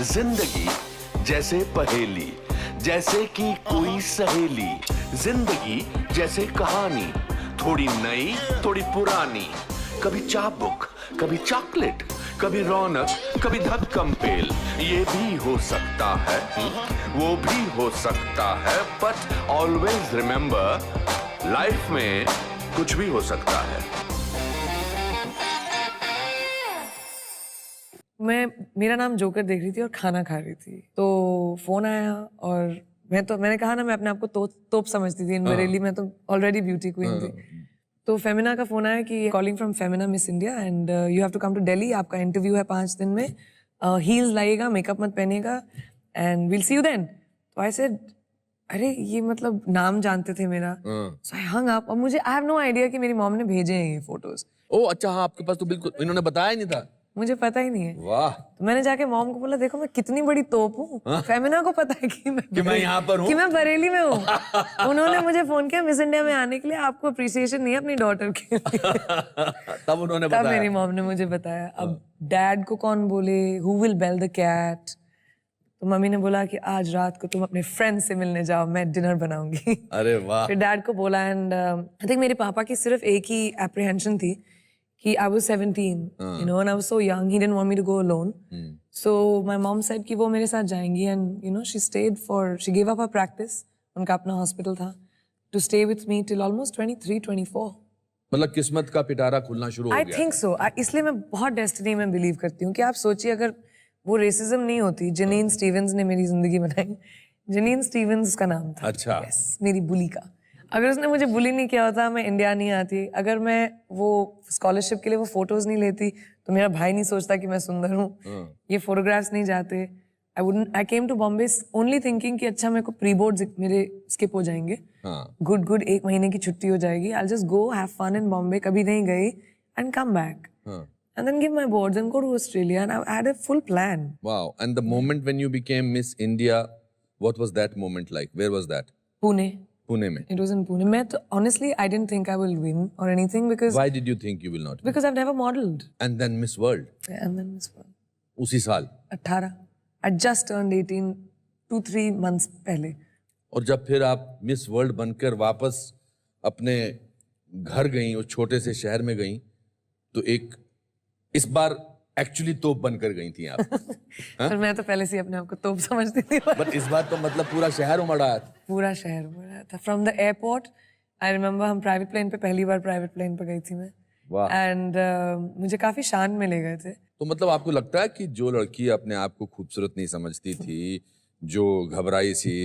जिंदगी जैसे पहेली, जैसे कि कोई सहेली। जिंदगी जैसे कहानी, थोड़ी नई थोड़ी पुरानी। कभी चाबुक, कभी चॉकलेट, कभी रौनक, कभी धक्कम पेल। ये भी हो सकता है, वो भी हो सकता है, बट ऑलवेज रिमेंबर, लाइफ में कुछ भी हो सकता है। मेरा नाम जोकर देख रही थी और खाना खा रही थी, तो फोन आया और मैंने कहा ना, मैं अपने आप को तोप समझती थी इन बरेली में, तो ऑलरेडी ब्यूटी क्वीन थी। तो फेमिना का फोन आया कि calling from Femina Miss India and you have to come to Delhi, आपका इंटरव्यू है 5 दिन में, हील्स लाइएगा, मेकअप मत पहनिएगा and will see you then. तो आई सेड, अरे ये मतलब नाम जानते थे मेरा, सो आई हंग अप। और मुझे आई हैव नो आइडिया कि मेरी मॉम ने भेजे हैं ये फोटोज। ओह अच्छा, हाँ आपके पास तो बिल्कुल इन्होंने बताया ही नहीं था। मुझे पता ही नहीं है। वाह। तो मैंने जाके मॉम को बोला, देखो मैं कितनी बड़ी तोप हूँ, फेमिना को पता है कि मैं यहाँ पर हूँ, कि मैं बरेली में हूँ। उन्होंने मुझे फोन किया मिस इंडिया में आने के लिए, आपको अप्रिसिएशन नहीं है अपनी डॉटर के लिए। तब उन्होंने तब बताया। मेरी मॉम ने मुझे बताया। अब डैड को कौन बोले, who will bell the cat. तो मम्मी ने बोला कि आज रात को तुम अपने फ्रेंड से मिलने जाओ, मैं डिनर बनाऊंगी। अरे वाह। फिर डैड को बोला एंड आई थिंक मेरे पापा की सिर्फ एक ही एप्रीहेंशन थी कि I was 17, you know, and I was so young. He didn't want me to go alone. So my mom said कि वो मेरे साथ जाएंगी and you know she stayed she gave up her practice. उनका अपना hospital था, to stay with me till almost 23, 24. मतलब किस्मत का पिटारा खुलना शुरू हो I गया। think so. इसलिए मैं बहुत डेस्टिनी में बिलीव करती हूँ कि आप सोचिए, अगर वो रेसिज्म नहीं होती, जनीन स्टीवंस ने मेरी जिंदगी बनाई। जनीन स्टीवंस का नाम था। अच्छा। Yes, मेरी बुली का। अगर उसने मुझे बुली नहीं किया होता, मैं इंडिया नहीं आती। अगर मैं वो स्कॉलरशिप के लिए वो फोटोज नहीं लेती, तो मेरा भाई नहीं सोचता कि मैं सुंदर हूँ। ये फोटोग्राफ्स नहीं जाते। I came to Bombay only thinking कि अच्छा मेरे को प्री बोर्ड मेरे स्किप हो जाएंगे, गुड 1 महीने की छुट्टी हो जाएगी, I just go have fun in Bombay, कभी नहीं गई, and come back and then give my boards and go to Australia, and I had a full plan. Wow. And the moment when you became Miss India, what was that moment like? Where was that? Pune. Pune में। It was in Pune. Honestly, I didn't think I will win or anything because. Why did you think you will not win? Because I've never modeled. And then Miss World? Yeah, and then Miss World. उसी साल? 18. I just turned 18 2-3 months पहले. और जब फिर आप miss world बनकर वापस अपने घर गई, उस छोटे से शहर में गई, तो एक इस बार एक्चुअली तोप बनकर गई थी आप। पर मैं तो पहले से अपने आप को तोप समझती थी। बट इस बार तो मतलब पूरा शहर उमड़ आया था। पूरा शहर उमड़ आया था। From the airport, I remember हम प्राइवेट प्लेन पे, पहली बार प्राइवेट प्लेन पे गई थी मैं। वाह। एंड मुझे काफी शान में ले गए थे। तो मतलब आपको लगता है कि जो लड़की अपने आप को खूबसूरत नहीं समझती थी, जो घबराई सी,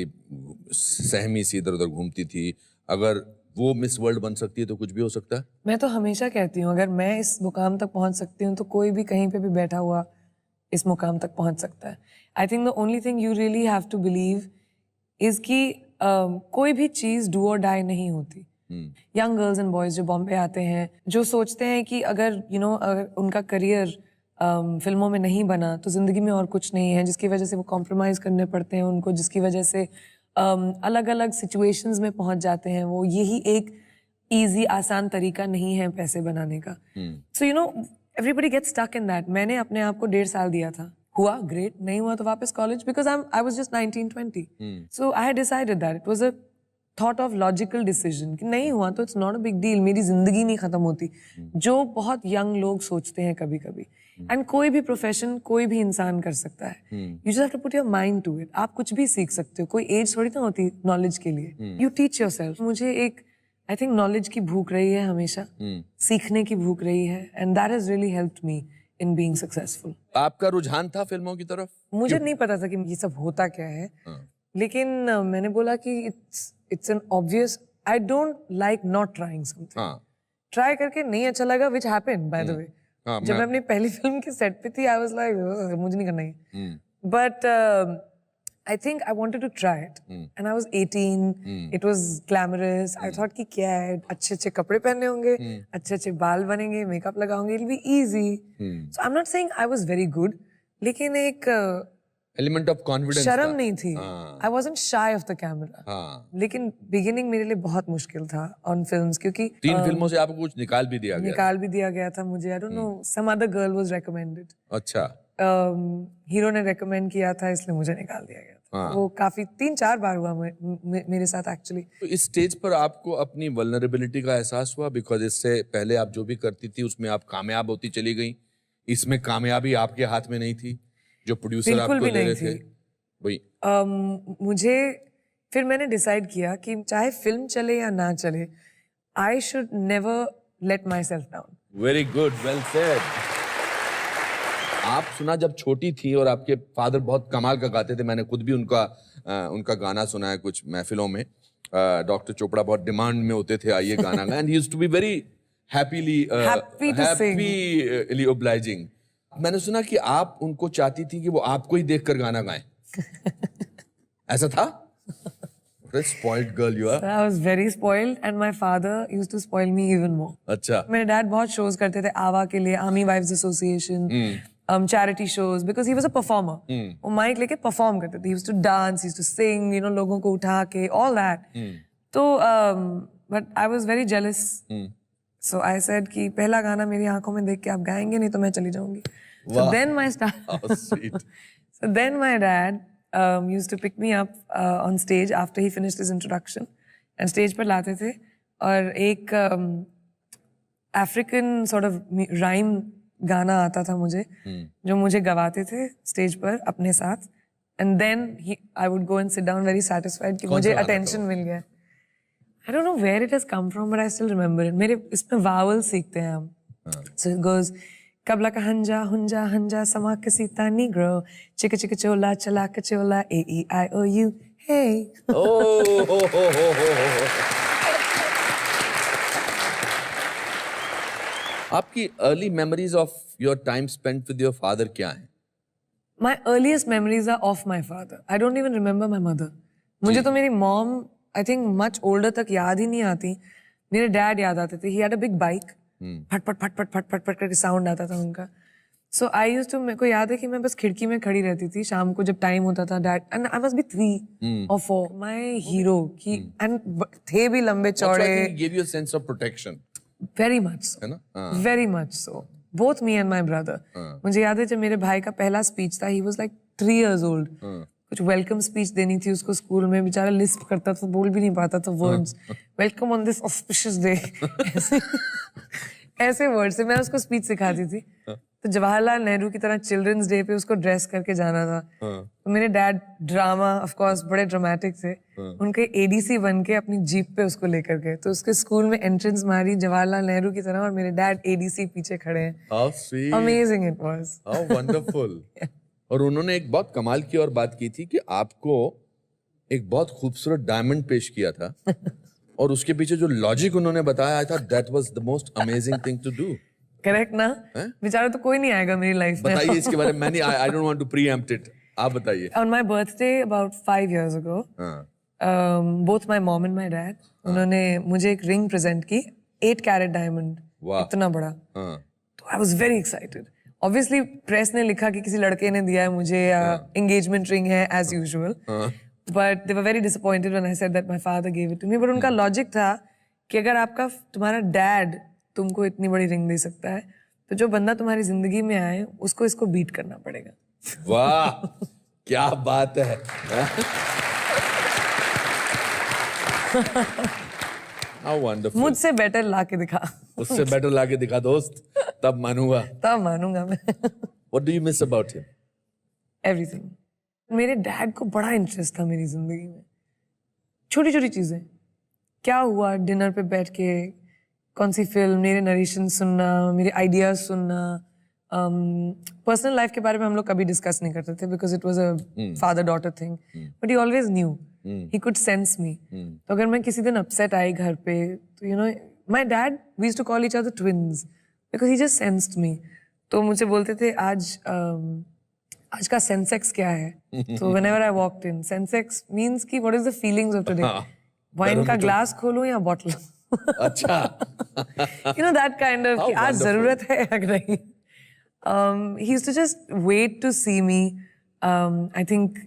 सहमी सी इधर उधर घूमती थी, अगर वो मिस वर्ल्ड बन सकती है तो कुछ भी हो सकता है? मैं तो हमेशा कहती हूँ, अगर मैं इस मुकाम तक पहुँच सकती हूँ तो कोई भी कहीं पे भी बैठा हुआ इस मुकाम तक पहुँच सकता है। I think the only thing you really have to believe is कि कोई भी चीज़ डू और डाई नहीं होती। यंग गर्ल्स एंड बॉयज जो बॉम्बे आते हैं, जो सोचते हैं कि अगर अगर उनका करियर फिल्मों में नहीं बना तो जिंदगी में और कुछ नहीं है, जिसकी वजह से वो कॉम्प्रोमाइज़ करने पड़ते हैं उनको, जिसकी वजह से अलग अलग सिचुएशंस में पहुंच जाते हैं वो, यही एक इजी आसान तरीका नहीं है पैसे बनाने का। So everybody gets stuck in that. मैंने अपने आप को 1.5 साल दिया था, हुआ ग्रेट, नहीं हुआ तो वापस college, because I was just 19-20। So I had decided that it was a thought of logical decision कि नहीं हुआ तो it's not a big deal, मेरी जिंदगी नहीं खत्म होती, जो बहुत यंग लोग सोचते हैं कभी कभी। एंड कोई भी प्रोफेशन कोई भी इंसान कर सकता है, you just have to put your mind to it. आप कुछ भी सीख सकते हो, कोई एज थोड़ी ना होती नॉलेज के लिए, यू टीच योरसेल्फ। मुझे एक आई थिंक नॉलेज की भूख रही है हमेशा, सीखने की भूख रही है, and that has really helped me in being successful. आपका रुझान था फिल्मों की तरफ? मुझे नहीं पता था कि ये सब होता क्या है, लेकिन मैंने बोला कि it's an obvious, I don't like not trying something. Try करके नहीं अच्छा लगा, which happened by the way. जब मैं अपनी पहली फिल्म के सेट पे थी, आई वाज लाइक मुझे नहीं करना है, but I think I wanted to try it and I was 18, it was glamorous. I thought कि क्या है, अच्छे अच्छे कपड़े पहनने होंगे, अच्छे अच्छे बाल बनेंगे, मेकअप लगाऊंगी, it will be easy. So I am not saying I was very good, लेकिन एक एलिमेंट ऑफ कॉन्फिडेंस, शर्म नहीं थी। I wasn't shy of the camera. लेकिन बिगिनिंग मेरे लिए बहुत मुश्किल था ऑन फिल्म्स, क्योंकि 3 फिल्मों से आपको कुछ निकाल भी दिया गया था मुझे। I don't know, some other girl was recommended. अच्छा। हीरो ने रेकमेंड किया था इसलिए मुझे निकाल दिया गया था। वो काफी 3-4 बार हुआ मेरे साथ एक्चुअली। तो इस स्टेज पर आपको अपनी वल्नरेबिलिटी का एहसास हुआ? बिकॉज इससे पहले आप जो भी करती थी उसमें आप कामयाब होती चली गई, इसमें कामयाबी आपके हाथ में नहीं थी, जो प्रोड्यूसर बिल्कुल आपको भी दे नहीं रहे थे वही। मुझे फिर मैंने डिसाइड किया कि चाहे फिल्म चले या ना चले, I should never let my self down. Very good, well said. आप सुना जब छोटी थी और आपके फादर बहुत कमाल का गाते थे, मैंने खुद भी उनका गाना सुना है कुछ महफिलों में। डॉक्टर चोपड़ा बहुत डिमांड में होते थे आइए गाना गाएं, and he used to be very happily obliging. मैंने सुना कि आप उनको चाहती थी कि वो आपको ही देखकर गाना गाएं। ऐसा था? What a spoiled girl you are. I was very spoiled and my father used to spoil me even more. अच्छा। मेरे डैड बहुत shows करते थे आवा के लिए, army wives association, charity shows, because he was a performer. वो mic लेके परफॉर्म करते थे, he used to dance, he used to sing, you know, लोगों को उठा के, all that. तो but I was very jealous. So I said कि पहला गाना मेरी आंखों में देख के आप गाएंगे, नहीं तो मैं चली जाऊंगी। So then my How sweet. So then my dad used to pick me up on stage after he finished his introduction, and stage पर लाते थे और एक African sort of rhyme गाना आता था मुझे, जो मुझे गवाते थे स्टेज पर अपने साथ, and then I would go and sit down very satisfied कि मुझे attention मिल गया। I don't know where it has come from, but I still remember it. मेरे इसमें vowel सीखते हैं हम। So it goes Kabla ka hanja, hunja, hanja, sama kasita negro, chicka chicka chola, chalaka chola, A-E-I-O-U, hey. आपकी early memories of your time spent with your father क्या हैं? My earliest memories are of my father. I don't even remember my mother. मुझे तो मेरी mom, I think much older तक याद ही नहीं आती। मेरे dad याद आते थे। He had a big bike. फट फट फट फट फट फट फट करके साउंड आता था उनका। So I used to, मेरे को याद है कि मैं बस खिड़की में खड़ी रहती थी शाम को जब टाइम होता था। Dad and I must be 3 or 4. My hero कि and थे भी लंबे चौड़े। That's why he gave you a sense of protection. Very much so. है ना? Very much so. Both me and my brother. मुझे याद है जब मेरे भाई का पहला स्पीच था, he was like 3 years old. कुछ वेलकम स्पीच देनी थी उसको स्कूल में, बेचारा लिस्प करता था, बोल भी नहीं पाता था words. Welcome on this auspicious day, ऐसे वर्ड से मैं उसको स्पीच सिखाती थी। तो जवाहरलाल नेहरू की तरह चिल्ड्रंस डे पे उसको ड्रेस करके जाना था। तो मेरे डैड ड्रामा, ऑफ कोर्स बड़े ड्रामेटिक थे, उनके एडीसी बन के अपनी जीप पे उसको लेकर गए। तो उसके स्कूल में एंट्रेंस मारी जवाहरलाल नेहरू की तरह और मेरे डैड एडीसी पीछे खड़े हैं। How sweet. Amazing it was. How wonderful. और उन्होंने एक बहुत कमाल की और बात की थी कि आपको एक बहुत खूबसूरत डायमंड पेश किया था और उसके पीछे जो लॉजिक उन्होंने बताया, I thought that was the most amazing thing to do. Correct ना? बेचारा तो कोई नहीं आएगा मेरी लाइफ में। बताइए इसके बारे में। मैंने I don't want to preempt it, आप बताइए। On my birthday about 5 years ago, both my mom and my dad, उन्होंने मुझे एक रिंग प्रेजेंट की, 8 कैरेट डायमंड, इतना बड़ा। तो I was very excited. Obviously press ने लिखा कि किसी लड़के ने दिया है मुझे, एंगेजमेंट रिंग है as usual. But they were very disappointed when I said that my father gave it to me. But उनका लॉजिक था कि अगर तुम्हारा डैड तुमको इतनी बड़ी रिंग दे सकता है, तो जो बंदा तुम्हारी जिंदगी में आए उसको इसको बीट करना पड़ेगा। वाह, क्या बात है। How wonderful. मुझसे बेटर ला के दिखा। उससे बेटर लाके दिखा दोस्त, तब मानूंगा। तब मानूंगा मैं। What do you miss about him? Everything. मेरे डैड को बड़ा इंटरेस्ट था मेरी जिंदगी में, छोटी छोटी चीजें, क्या हुआ डिनर पे बैठ के, कौन सी फिल्म, मेरे नरेशन सुनना, मेरे आइडियाज सुनना। पर्सनल लाइफ के बारे में हम लोग कभी डिस्कस नहीं करते थे because it was a father daughter thing, but he always knew, he could sense me. तो अगर मैं किसी दिन अपसेट आई घर पे, तो you know my dad, we used to call each other twins because he just sensed me. तो मुझे बोलते थे आज का सेंसेक्स क्या है? तो whenever I walked in, Sensex means कि what is the feelings of today? Wine का ग्लास खोलूं या बॉटल? अच्छा। You know that kind of कि आज जरूरत है या नहीं? He used to just wait to see me. I think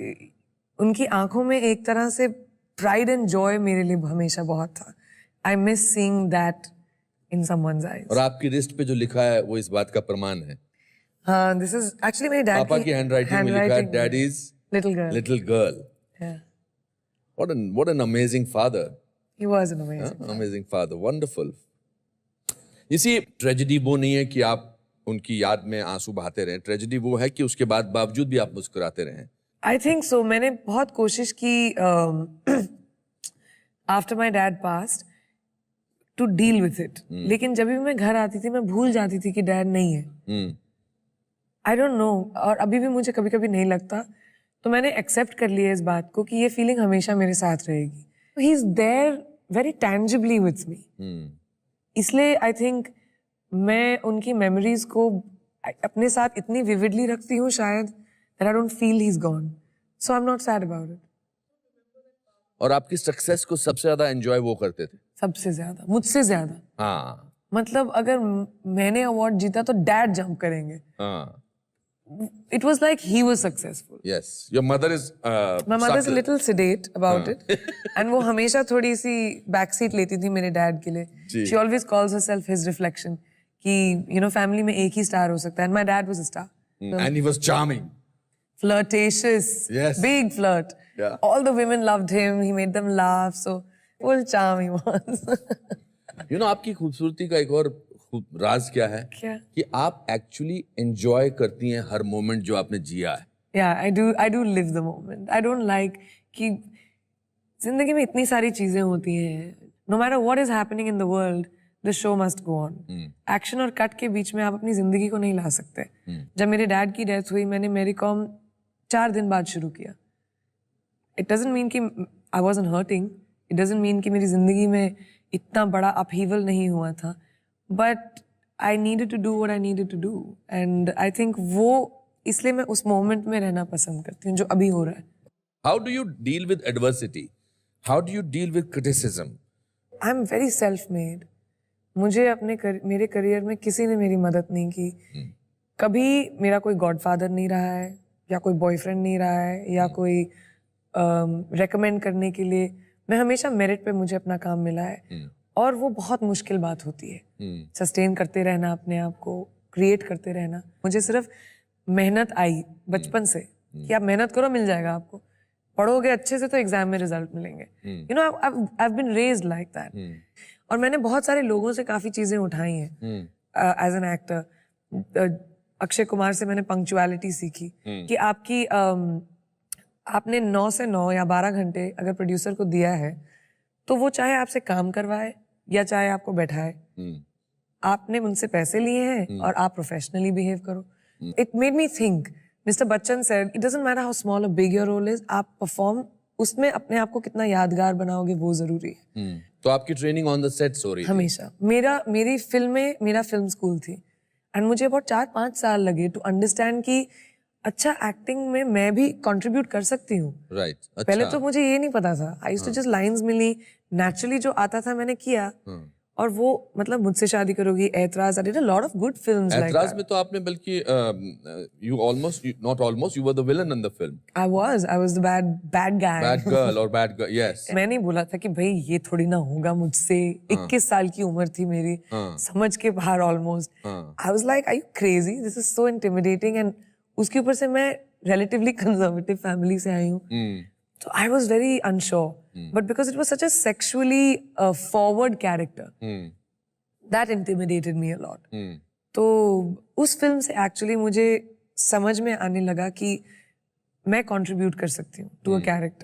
उनकी आंखों में एक तरह से pride and joy मेरे लिए हमेशा बहुत था. I miss seeing that in someone's eyes. और आपकी रिस्ट पे जो लिखा है वो इस बात का प्रमाण है। हाँ, this is actually मेरे डैड पापा की हैंडराइटिंग में लिखा है dad is little girl. Little girl. Yeah, What an amazing father. he was an amazing. Amazing father. Wonderful. You see, tragedy वो नहीं है कि आप उनकी याद में आंसू बहाते रहें. ट्रेजेडी वो है कि उसके बावजूद भी आप मुस्कुराते रहें. I think so. मैंने बहुत कोशिश की after my dad passed to deal with it. लेकिन जब भी मैं घर आती थी मैं भूल जाती थी कि डैड नहीं है. I don't know. और अभी भी मुझे कभी कभी नहीं लगता. तो मैंने एक्सेप्ट कर लिया इस बात को कि ये फीलिंग हमेशा मेरे साथ रहेगी. He is there very tangibly with me. इसलिए आई थिंक मैं उनकी मेमोरीज को अपने साथ इतनी विविडली रखती हूँ शायद that I don't feel he's gone. So I'm not sad about it. और आपकी सक्सेस को सबसे ज्यादा एंजॉय वो करते थे. सबसे ज्यादा, मुझसे ज्यादा. हाँ. मतलब अगर मैंने अवार्ड जीता तो डैड जंप करेंगे. हाँ. It was like he was successful. Yes. Your mother is. My mother's a subtle. little sedate about it. And वो हमेशा थोड़ी सी बैक सीट लेती थी मेरे डैड के लिए. जी. She always calls herself his reflection. कि you know फैमिली में एक ही स्टार हो सकता है. And my dad was a star. And he was charming. Flirtatious. Yes. Big flirt. Yeah. All the women loved him. He made them laugh. So full charm he was. You know, आपकी खूबसूरती का एक और राज क्या है? क्या? कि आप एक्चुअली एंजॉय करती हैं हर मोमेंट जो आपने जिया है. Yeah, I do live the moment. I don't like कि जिंदगी में इतनी सारी चीजें होती हैं. No matter what is happening in the world, the show must go on. Action और कट के बीच में आप अपनी जिंदगी को नहीं ला सकते. जब मेरे डैड की डेथ हुई मैंने मेरी कॉम 4 दिन बाद शुरू किया. It doesn't mean कि I wasn't hurting. It doesn't mean कि मेरी जिंदगी में इतना बड़ा upheaval नहीं हुआ था. But I needed to do what I needed to do. And I think वो इसलिए मैं उस मोमेंट में रहना पसंद करती हूँ जो अभी हो रहा है. How do you deal with adversity? How do you deal with criticism? I'm very self-made. मुझे मेरे करियर में किसी ने मेरी मदद नहीं की. कभी मेरा कोई गॉडफादर नहीं रहा है या कोई बॉयफ्रेंड नहीं रहा है या कोई रेकमेंड करने के लिए. मैं हमेशा मेरिट पे मुझे अपना काम मिला है. और वो बहुत मुश्किल बात होती है. सस्टेन करते रहना अपने आप को, क्रिएट करते रहना. मुझे सिर्फ मेहनत आई बचपन से कि आप मेहनत करो मिल जाएगा आपको. पढ़ोगे अच्छे से तो एग्जाम में रिजल्ट मिलेंगे. You know I have been raised like that. और मैंने बहुत सारे लोगों से काफी चीजें उठाई हैं as an actor. Akshay Kumar से मैंने पंक्चुअलिटी सीखी कि आपने 9 से 9 या 12 घंटे अगर प्रोड्यूसर को दिया है तो वो चाहे आपसे काम करवाए या चाहे आपको बैठाए. आपने उनसे पैसे लिए हैं और आप प्रोफेशनली बिहेव करो. It made me think. Mister Bachchan said it doesn't matter how small a big your role is. आप परफॉर्म उसमें अपने आप को कितना यादगार बनाओगे वो जरूरी है. तो आपकी ट्रेनिंग ऑन द सेट्स हो रही थी? हमेशा. मेरी मेरा फिल्म स्कूल थी. एंड मुझे बहुत 4-5 साल लगे टू अंडरस्टैंड कि अच्छा एक्टिंग में मैं भी कंट्रीब्यूट कर सकती हूँ. राइट. अच्छा. पहले तो मुझे ये नहीं पता था. I used to just lines मिली नेचुरली जो आता था मैंने किया. और वो मतलब मुझसे शादी करोगी, ऐतराज, I did a lot of good films like ऐतराज में तो आपने बल्कि you were the villain in the film. I was the bad guy. Bad girl or bad girl, yes. मैं नहीं बोला था कि भाई ये थोड़ी ना होगा मुझसे. 21 साल की उम्र थी मेरी. समझ के बाहर almost. I was like, are you crazy? This is so intimidating. And उसके ऊपर से मैं relatively conservative family से आई हूँ. So I was very unsure. But because it was such a sexually forward character, that intimidated me a lot. तो उस film से actually मुझे समझ में आने लगा कि मैं contribute कर सकती हूँ to a character.